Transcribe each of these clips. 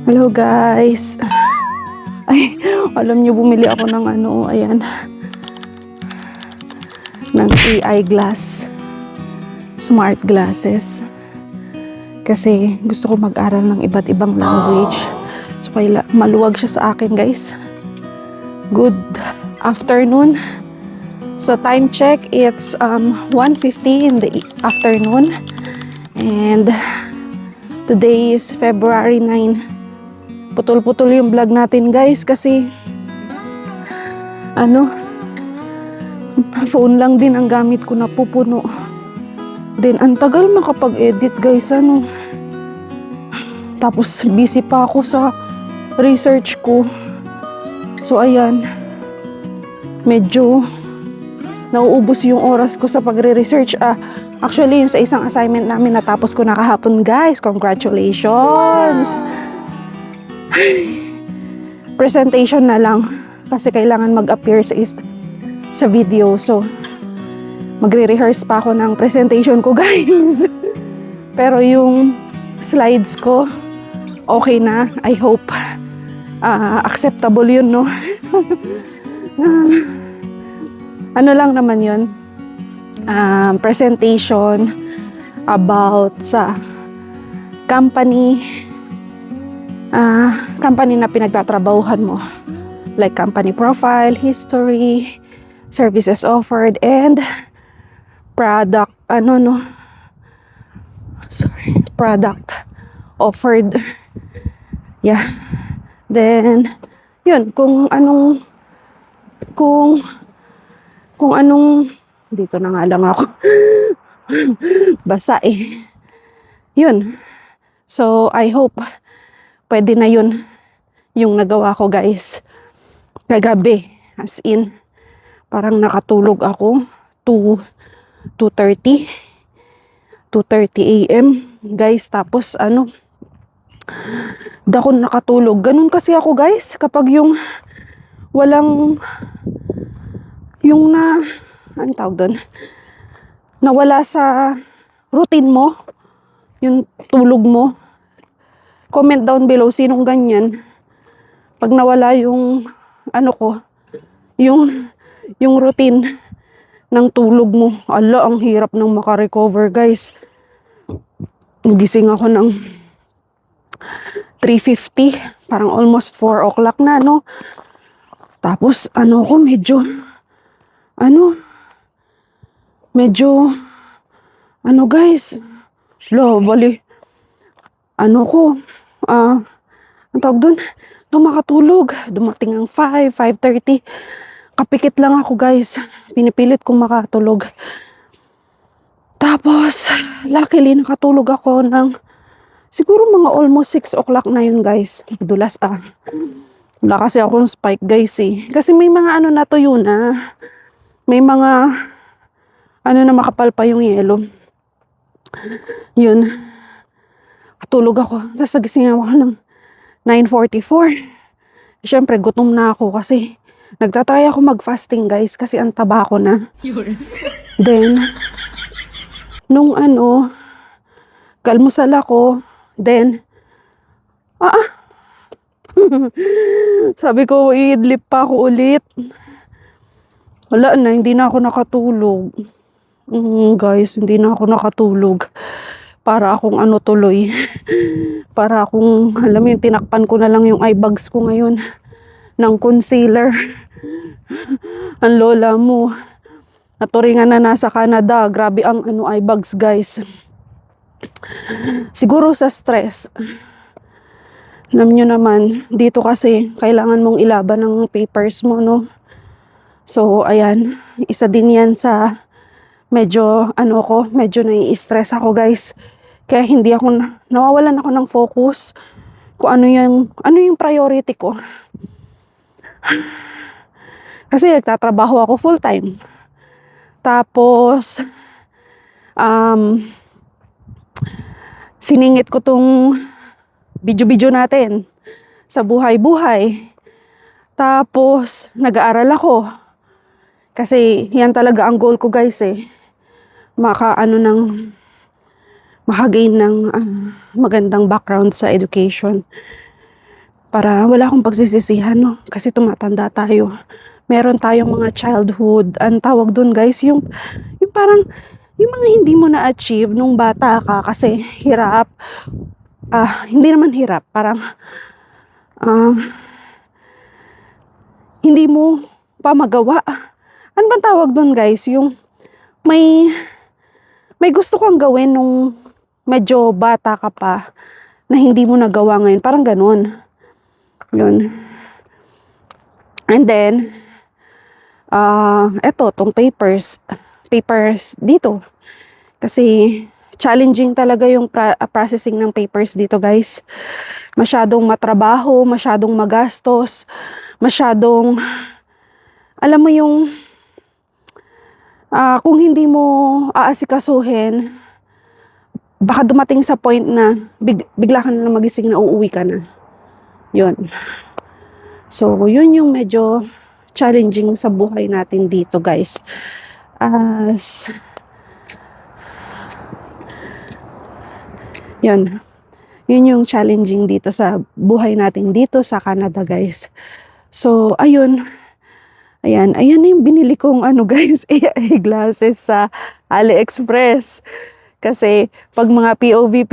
Hello guys. Ay, alam niyo bumili ako ng ayan. Ng AI glass. Smart glasses. Kasi gusto ko mag-aral ng iba't ibang language. So maluwag siya sa akin, guys. Good afternoon. So time check, it's 1:50 in the afternoon. And today is February 9. Putol-putol yung vlog natin, guys, kasi phone lang din ang gamit ko, napupuno. Then ang tagal makapag-edit, guys, tapos busy pa ako sa research ko. So ayan, medyo nauubos yung oras ko sa pagre-research. Actually, yung sa isang assignment namin natapos ko na kahapon, guys. Congratulations! Presentation na lang kasi kailangan mag-appear sa video. So, magre-rehearse pa ako ng presentation ko, guys. Pero yung slides ko, okay na. I hope acceptable yun, no? Ano lang naman yun? Presentation about sa company na pinagtatrabahuhan mo, like company profile, history, services offered, and product product offered. Yeah. Then yun, kung anong dito na nga lang ako basa yun. So I hope pwede na yun yung nagawa ko, guys, kagabi. As in, parang nakatulog ako 2:30 AM, guys. Tapos dako nakatulog. Ganun kasi ako, guys, kapag yung walang anong tawag doon, nawala sa routine mo yung tulog mo. Comment down below sinong ganyan. Pag nawala yung yung routine ng tulog mo. Ala, ang hirap nang makarecover, guys. Gising ako ng 3:50, parang almost 4 o'clock na, no? Tapos ko medyo guys, slow bali ang tawag doon, makatulog. Dumating ang 5:30. Kapikit lang ako, guys. Pinipilit kong makatulog. Tapos, luckily, nakatulog ako ng siguro mga almost 6 o'clock na yun, guys. Dulas wala kasi akong spike, guys, Kasi may mga natuyo na. May mga na makapal pa yung yelo. Yun. Katulog ako. Tapos nagising ako ng 9:44. Siyempre, gutom na ako kasi nagtatry ako mag-fasting, guys, kasi ang taba ko na. Then, nung kalmusal ako, then, sabi ko, iidlip pa ako ulit. Wala na, hindi na ako nakatulog. Guys, hindi na ako nakatulog. Para akong tuloy. Para akong, alam mo yung tinakpan ko na lang yung eye bags ko ngayon ng concealer. Ang lola mo, naturingan na nasa Canada. Grabe ang eye bags, guys. Siguro sa stress. Alam nyo naman, dito kasi kailangan mong ilaban ng papers mo, no? So, ayan, isa din yan sa medyo medyo nai-stress ako, guys. Kaya hindi ako nawawalan ako ng focus kung ano yung priority ko. Kasi nagtatrabaho ako full time. Tapos siningit ko tong video natin sa buhay-buhay. Tapos nag-aaral ako. Kasi yan talaga ang goal ko, guys, makagain ng magandang background sa education. para wala akong pagsisisihan, no? Kasi tumatanda tayo. Meron tayong mga childhood, ang tawag dun guys, yung parang, yung mga hindi mo na-achieve nung bata ka kasi hirap. Hindi naman hirap, parang, ah, hindi mo pa magawa. Ano bang tawag dun guys? Yung may, may gusto kang gawin nung medyo bata ka pa na hindi mo nagawa ngayon. Parang ganun. Yun. And then, eto, tong papers dito. Kasi, challenging talaga yung processing ng papers dito, guys. Masyadong matrabaho, masyadong magastos, masyadong, alam mo yung, kung hindi mo aasikasuhin, baka dumating sa point na bigla ka na magising na uuwi ka na. Yun. So, yun yung medyo challenging sa buhay natin dito, guys. Yun. Yun yung challenging dito sa buhay natin dito sa Canada, guys. So, ayun. Ayan na yung binili kong guys, AI glasses sa AliExpress. Kasi, pag mga POV,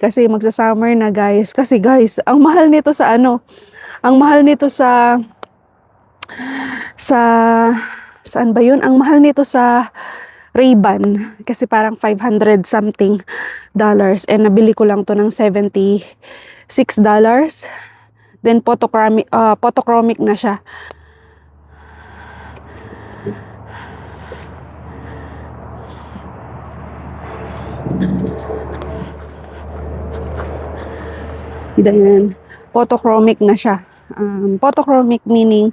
kasi magsa-summer na, guys. Kasi, guys, ang mahal nito sa saan ba yun? Ang mahal nito sa Ray-Ban. Kasi parang 500 something dollars. And nabili ko lang to ng $76. Then, photochromic na siya. Then, photochromic na siya. Photochromic meaning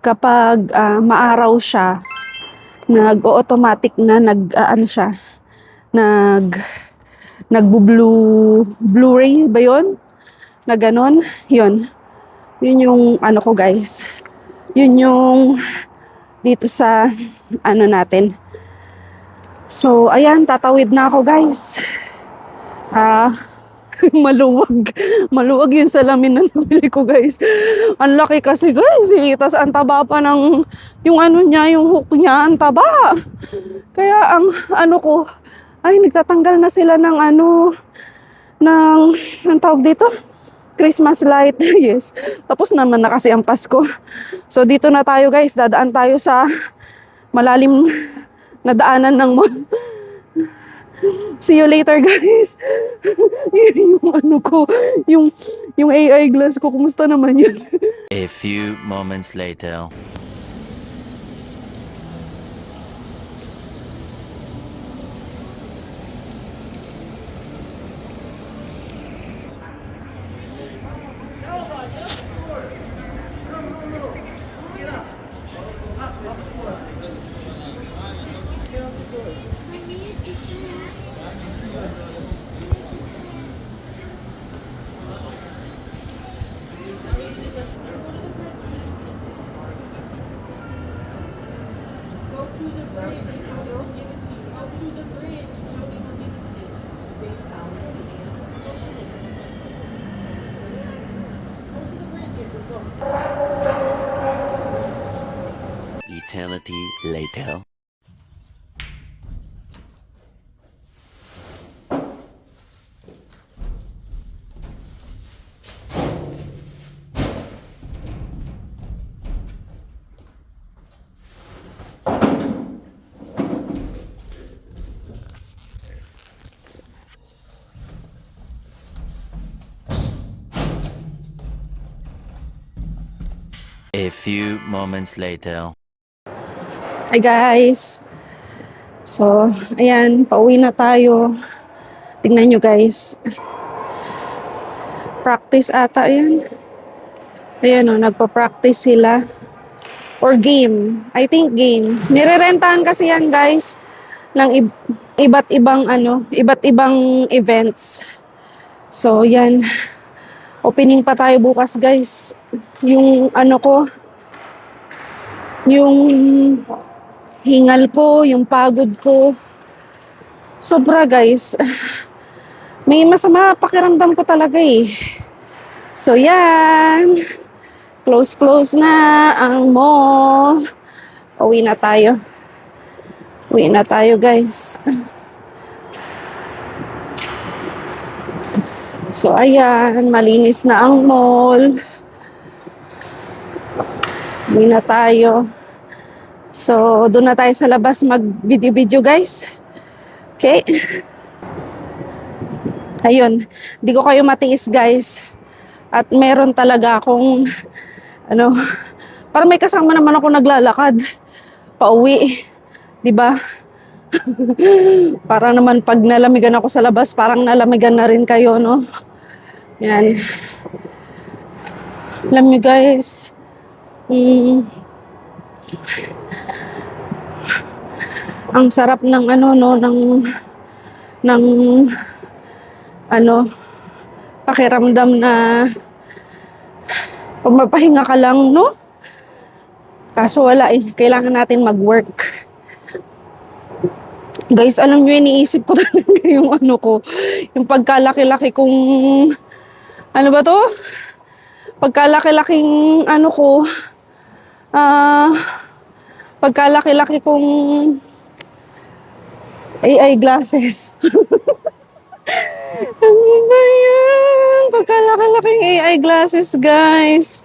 kapag maaraw siya, nag-automatic na Blu-ray ba yun? Na ganon, yun yung ko guys. Yun yung dito sa natin. So, ayan, tatawid na ako guys. Maluwag yung salamin na nabili ko guys. Ang laki kasi guys tas ang taba pa ng yung yung hook niya, ang taba. Kaya ang ko ay nagtatanggal na sila ng ang tawag dito, Christmas light. Yes, tapos naman na kasi ang Pasko. So dito na tayo guys, dadaan tayo sa malalim na daanan ng mall. See you later guys. yung yung AI glass ko, kumusta naman yun? A few moments later. Eternity later. A few moments later. Hi guys. So, ayan, pauwi na tayo. Tingnan nyo guys. Practice ata yan. Ayan nagpa-practice sila. Or game. I think game. Nirerentahan kasi yan guys ng iba't ibang events. So, yan. Opening pa tayo bukas guys. Yung yung hingal ko, yung pagod ko, sobra guys. May masama pakiramdam ko talaga eh. So, yan. Close na ang mall. Uwi na tayo. Uwi na tayo, guys. So, ayan. Malinis na ang mall. Uwi na tayo. So, doon na tayo sa labas mag-video-video, guys. Okay? Ayun. Di ko kayo matiis, guys. At meron talaga akong, parang may kasama naman ako naglalakad. Pauwi. Diba? Para naman pag nalamigan ako sa labas, parang nalamigan na rin kayo, no? Yan. Alam nyo, guys. Ang sarap ng pakiramdam na pag mapahinga ka lang, no? Kaso wala eh. Kailangan natin mag-work. Guys, alam nyo, iniisip ko talaga yung yung pagkalaki-laki kong, pagkalaki-laking pagkalaki-laki kong AI glasses. Ano ba yan? Pagkalaki-laking AI glasses, guys.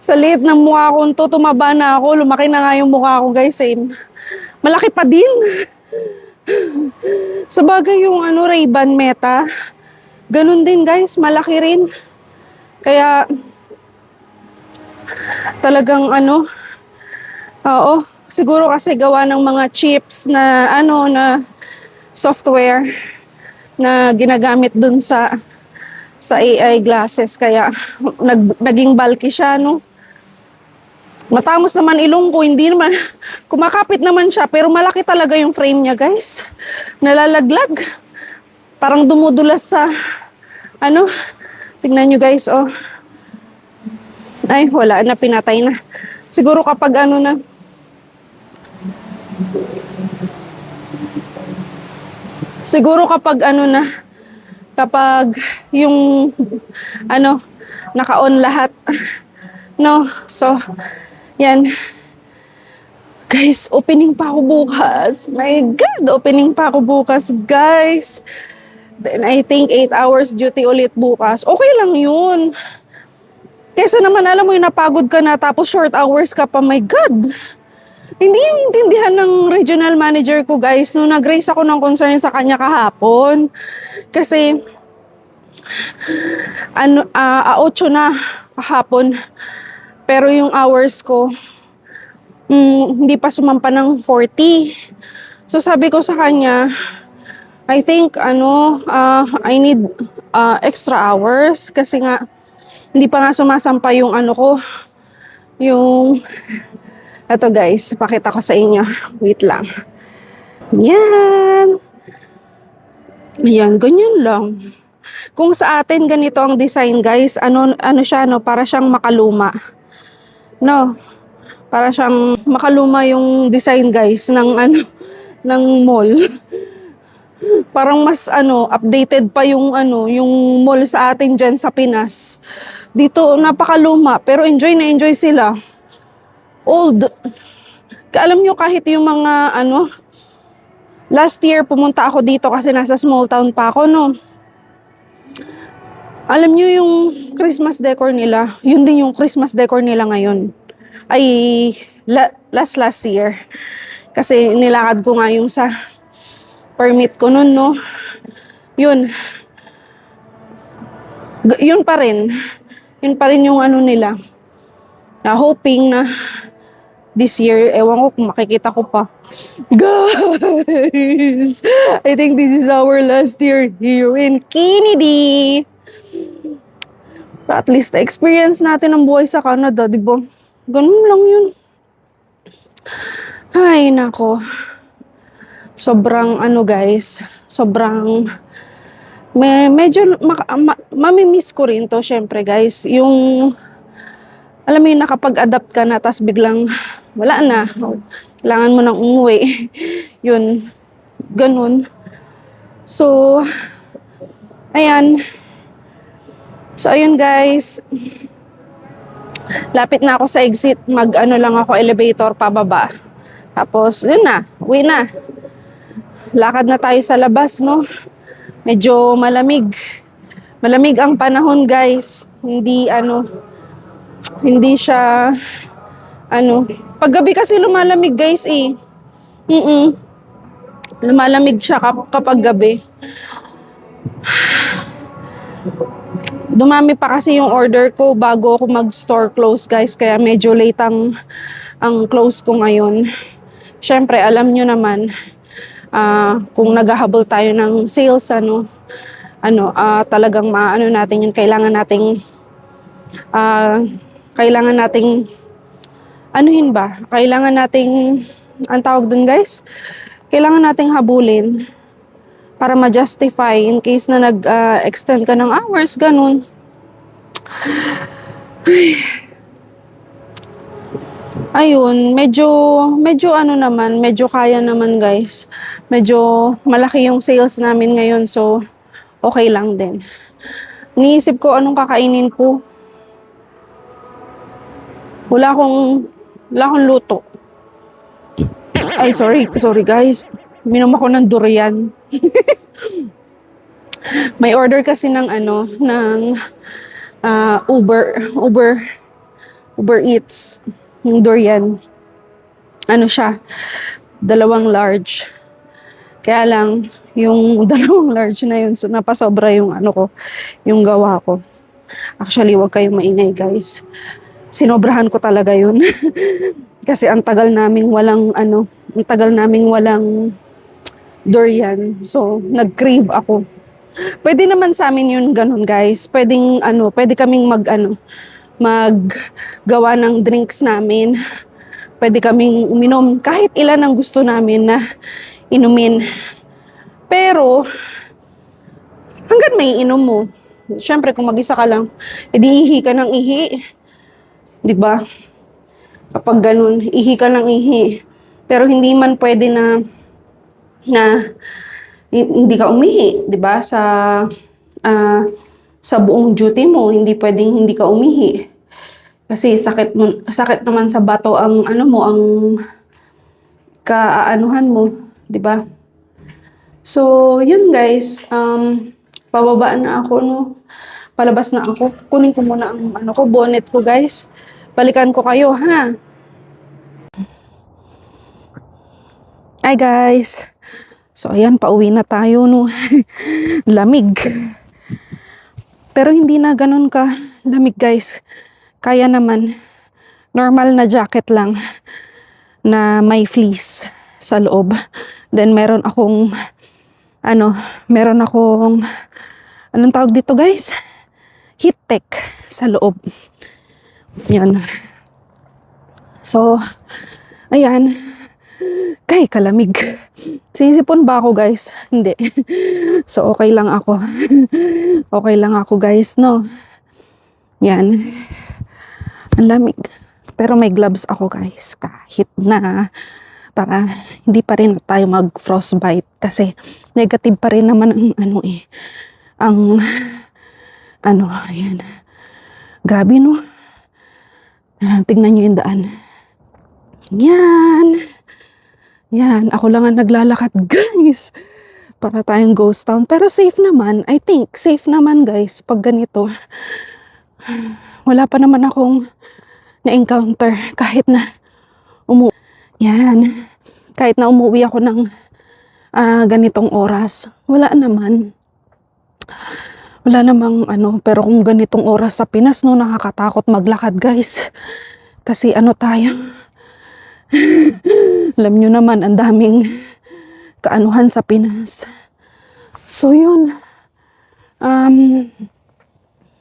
Sa liit ng mukha ko to, tumaba na ako. Lumaki na nga yung mukha ko, guys. Same. Malaki pa din. Sa bagay yung Ray-Ban Meta, ganun din, guys. Malaki rin. Kaya, talagang oo. Siguro kasi gawa ng mga chips na na software na ginagamit dun sa AI glasses. Kaya, naging bulky siya, no? Matamos naman ilong ko, hindi naman, kumakapit naman siya, pero malaki talaga yung frame niya, guys. Nalalaglag. Parang dumudulas sa, tignan nyo, guys, oh. Ay, wala na, pinatay na. Siguro kapag kapag yung, naka-on lahat. No, so, yan. Guys, opening pa ako bukas. My God, opening pa ako bukas, guys. Then I think 8 hours duty ulit bukas. Okay lang yun. Kesa naman, alam mo yung napagod ka na tapos short hours ka pa, my God. Hindi yung intindihan ng regional manager ko, guys, nung nag-raise ako ng concern sa kanya kahapon. Kasi, 8 na kahapon. Pero yung hours ko, hindi pa sumampa ng 40. So sabi ko sa kanya, I think, I need extra hours kasi nga, hindi pa nga sumasampa yung ito, guys, pakita ko sa inyo. Wait lang. Yan. Yan, ganyan lang. Kung sa atin ganito ang design, guys, siya, para siyang makaluma. No. Para siyang makaluma yung design, guys, ng mall. Parang mas updated pa yung yung mall sa atin diyan sa Pinas. Dito napakaluma, pero enjoy na enjoy sila. Old. Alam nyo, kahit yung mga last year pumunta ako dito kasi nasa small town pa ako, no. Alam nyo yung Christmas decor nila, yun din yung Christmas decor nila ngayon. Ay, last year. Kasi nilakad ko nga yung sa permit ko nun, no. Yun. Yun pa rin. Yun pa rin yung nila. Hoping na this year, ewan ko kung makikita ko pa. Guys, I think this is our last year here in Kennedy. At least experience natin ang buhay sa Canada, di ba? Ganun lang yun. Ay, nako. Sobrang guys, sobrang medyo mamimiss ko rin to, syempre, guys. Yung alam mo yun, nakapag-adapt ka na tas biglang wala na. Kailangan mo nang umuwi. Yun. Ganun. So, ayan. So, ayun guys. Lapit na ako sa exit. Mag-ano lang ako, elevator pababa. Tapos, yun na. Uwi na. Lakad na tayo sa labas, no? Medyo malamig. Malamig ang panahon, guys. Hindi siya, paggabi kasi lumalamig, guys, eh. Lumalamig siya kapag gabi. Dumami pa kasi yung order ko bago ako mag-store close, guys. Kaya medyo late ang close ko ngayon. Siyempre, alam nyo naman, kung naghahabol tayo ng sales, talagang maano natin yung kailangan nating anuhin ba? Kailangan nating, ang tawag dun, guys, kailangan nating habulin para ma-justify in case na nag-extend ka ng hours, ganun. Ayun, medyo medyo kaya naman, guys. Medyo malaki yung sales namin ngayon, so okay lang din. Iniisip ko anong kakainin ko. Wala akong luto. Ay, sorry guys. Minom ako ng durian. May order kasi ng Uber Eats, yung durian. Siya, 2 large. Kaya lang, yung 2 large na yun, so napasobra yung yung gawa ko. Actually, wag kayong maingay, guys. Sinobrahan ko talaga yun. Kasi ang tagal naming walang durian. So, nag-crave ako. Pwede naman sa amin yun ganun, guys. Pwede kaming maggawa ng drinks namin. Pwede kaming uminom kahit ilan ang gusto namin na inumin. Pero, hanggang may inom mo. Siyempre, kung mag-isa ka lang, edi ihi ka ng ihi. Diba? Kapag ganun, ihi ka ng ihi. Pero hindi man pwede na hindi ka umihi, 'di ba? Sa buong duty mo, hindi pwedeng hindi ka umihi. Kasi sakit naman sa bato ang ang kaaanuhan mo, 'di ba? So, yun guys, pababa na ako, no. Palabas na ako. Kunin ko muna ang bonnet ko, guys. Balikan ko kayo, ha. Hi guys. So, ayan, pauwi na tayo, no. Lamig. Pero hindi na ganun ka lamig, guys. Kaya naman. Normal na jacket lang na may fleece sa loob. Then, meron akong anong tawag dito, guys? Heat tech sa loob. Yan. So, ayan. Kay kalamig. Sinisipon ba ako, guys? Hindi. So, okay lang ako. Okay lang ako, guys, no? Yan. Ang lamig. Pero may gloves ako, guys. Kahit na para hindi pa rin tayo mag-frostbite. Kasi negative pa rin naman ayan. Grabe, no? Tingnan nyo yung daan. Yan. Yan. Ako lang ang naglalakad, guys. Para tayong ghost town. Pero safe naman. I think safe naman, guys. Pag ganito. Wala pa naman akong na-encounter. Kahit na Yan. Kahit na umuwi ako ng ganitong oras. Wala naman. Wala namang pero kung ganitong oras sa Pinas, no, nakakatakot maglakad, guys. Kasi tayo. Alam nyo naman, ang daming kaanuhan sa Pinas. So, yun.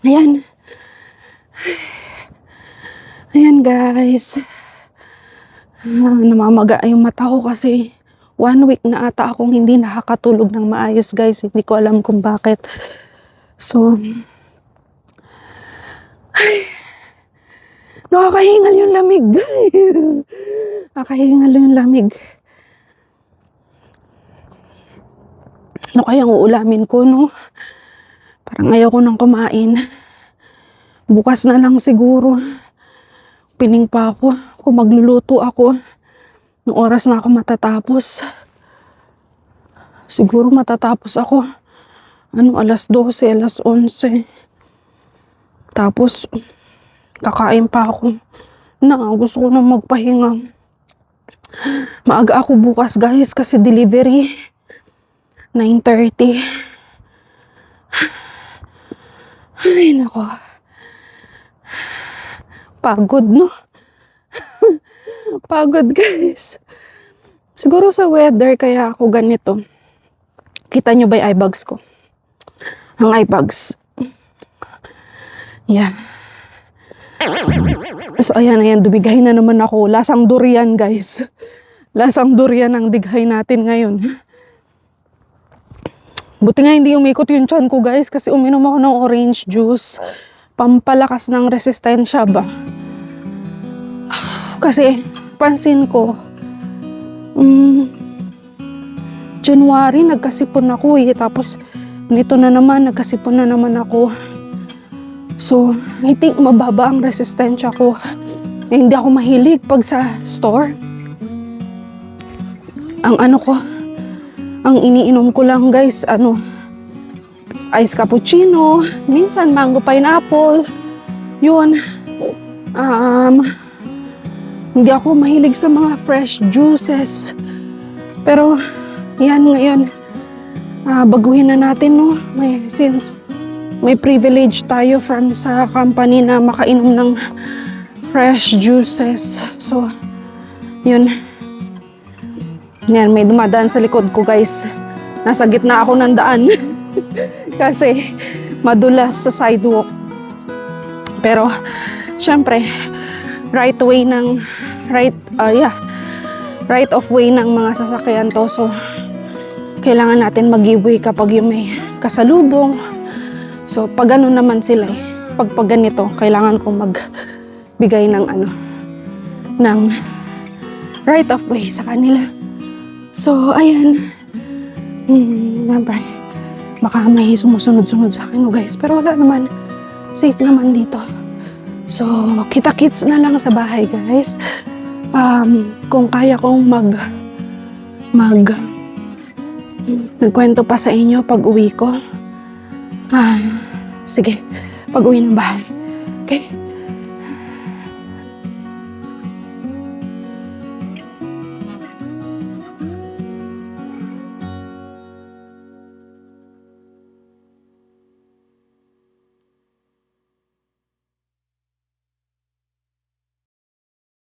Ayan. Ayan, guys. Namamaga yung mata ko kasi 1 week na ata akong hindi nakakatulog ng maayos, guys. Hindi ko alam kung bakit. So, nakakahingal yung lamig, guys. Nakakahingal yung lamig. Ano kayang uulamin ko, no? Parang ayaw ko nang kumain. Bukas na lang siguro. Pining pa ako kung magluluto ako. Nung oras na ako matatapos. Siguro matatapos ako. Alas 12, alas 11. Tapos, kakain pa ako. Gusto ko na magpahinga. Maaga ako bukas guys kasi delivery. 9:30. Ay, nako. Pagod, no? Pagod, guys. Siguro sa weather kaya ako ganito. Kita nyo ba yung eye bags ko? Ang eye bags. Yan. So, ayan. Dumigay na naman ako. Lasang durian, guys. Lasang durian ang dighay natin ngayon. Buti nga hindi umikot yung tiyan ko, guys, kasi uminom ako ng orange juice. Pampalakas ng resistensya ba? Kasi, pansin ko, January, nagkasipon ako eh. Tapos, nito na naman, nagkasipon na naman ako. So, I think mababa ang resistensya ko. Hindi ako mahilig pag sa store. Ang iniinom ko lang guys, ice cappuccino, minsan mango pineapple, yun. Hindi ako mahilig sa mga fresh juices. Pero, yan ngayon, baguhin na natin, no? Since may privilege tayo from sa company na makainom ng fresh juices. So, yun. Yan, may dumadaan sa likod ko, guys. Nasa gitna ako ng daan. Kasi, madulas sa sidewalk. Pero, syempre, right of way ng mga sasakyan to. So, kailangan natin mag-give way kapag yung may kasalubong. So, pag ganun naman sila eh. Pag ganito, kailangan kong magbigay ng ng right of way sa kanila. So, ayan. Baka may sumusunod-sunod sa akin, guys. Pero wala naman. Safe naman dito. So, kita-kits na lang sa bahay, guys. Kung kaya kong nagkwento pa sa inyo pag uwi ko. Sige, pag uwi ng bahay. Okay?